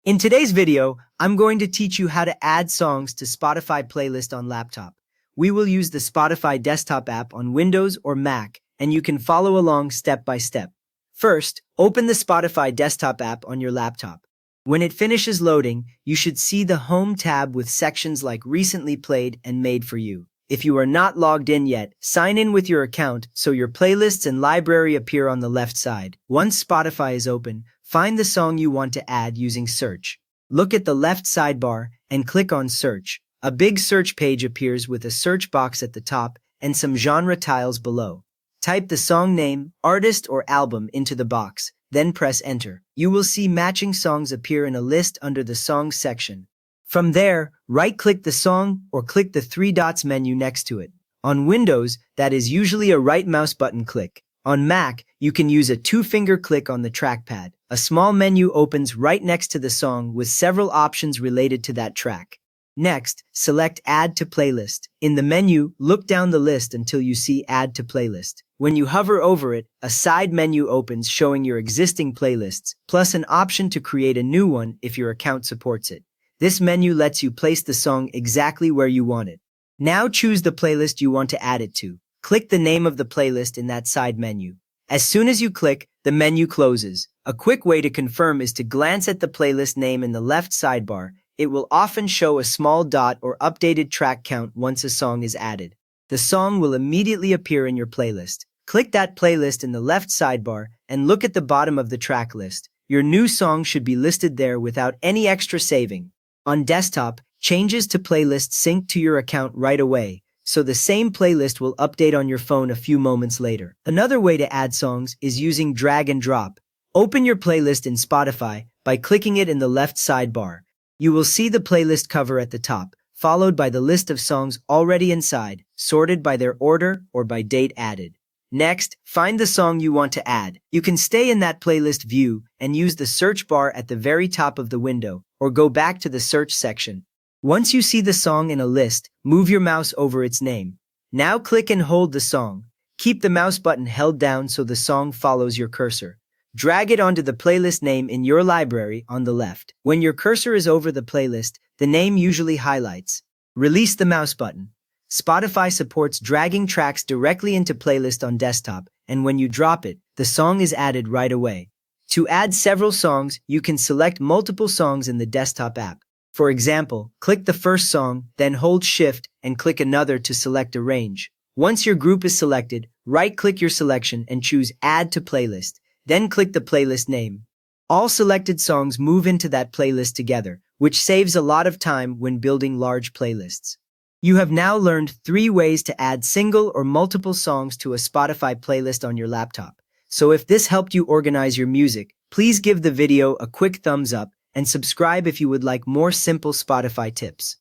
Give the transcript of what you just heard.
In today's video, I'm going to teach you how to add songs to Spotify playlist on laptop. We will use the Spotify desktop app on Windows or Mac, and you can follow along step by step. First, open the Spotify desktop app on your laptop. When it finishes loading, you should see the Home tab with sections like Recently Played and Made for You. If you are not logged in yet, sign in with your account so your playlists and library appear on the left side. Once Spotify is open, find the song you want to add using Search. Look at the left sidebar and click on Search. A big search page appears with a search box at the top and some genre tiles below. Type the song name, artist, or album into the box, then press Enter. You will see matching songs appear in a list under the Songs section. From there, right-click the song or click the three dots menu next to it. On Windows, that is usually a right mouse button click. On Mac, you can use a two-finger click on the trackpad. A small menu opens right next to the song with several options related to that track. Next, select Add to Playlist. In the menu, look down the list until you see Add to Playlist. When you hover over it, a side menu opens showing your existing playlists, plus an option to create a new one if your account supports it. This menu lets you place the song exactly where you want it. Now choose the playlist you want to add it to. Click the name of the playlist in that side menu. As soon as you click, the menu closes. A quick way to confirm is to glance at the playlist name in the left sidebar. It will often show a small dot or updated track count once a song is added. The song will immediately appear in your playlist. Click that playlist in the left sidebar and look at the bottom of the track list. Your new song should be listed there without any extra saving. On desktop, changes to playlists sync to your account right away, so the same playlist will update on your phone a few moments later. Another way to add songs is using drag and drop. Open your playlist in Spotify by clicking it in the left sidebar. You will see the playlist cover at the top, followed by the list of songs already inside, sorted by their order or by date added. Next, find the song you want to add. You can stay in that playlist view and use the search bar at the very top of the window, or go back to the search section. Once you see the song in a list, move your mouse over its name. Now click and hold the song. Keep the mouse button held down so the song follows your cursor. Drag it onto the playlist name in your library on the left. When your cursor is over the playlist, the name usually highlights. Release the mouse button. Spotify supports dragging tracks directly into playlist on desktop, and when you drop it, the song is added right away. To add several songs, you can select multiple songs in the desktop app. For example, click the first song, then hold Shift and click another to select a range. Once your group is selected, right-click your selection and choose Add to Playlist, then click the playlist name. All selected songs move into that playlist together, which saves a lot of time when building large playlists. You have now learned 3 ways to add single or multiple songs to a Spotify playlist on your laptop. So if this helped you organize your music, please give the video a quick thumbs up and subscribe if you would like more simple Spotify tips.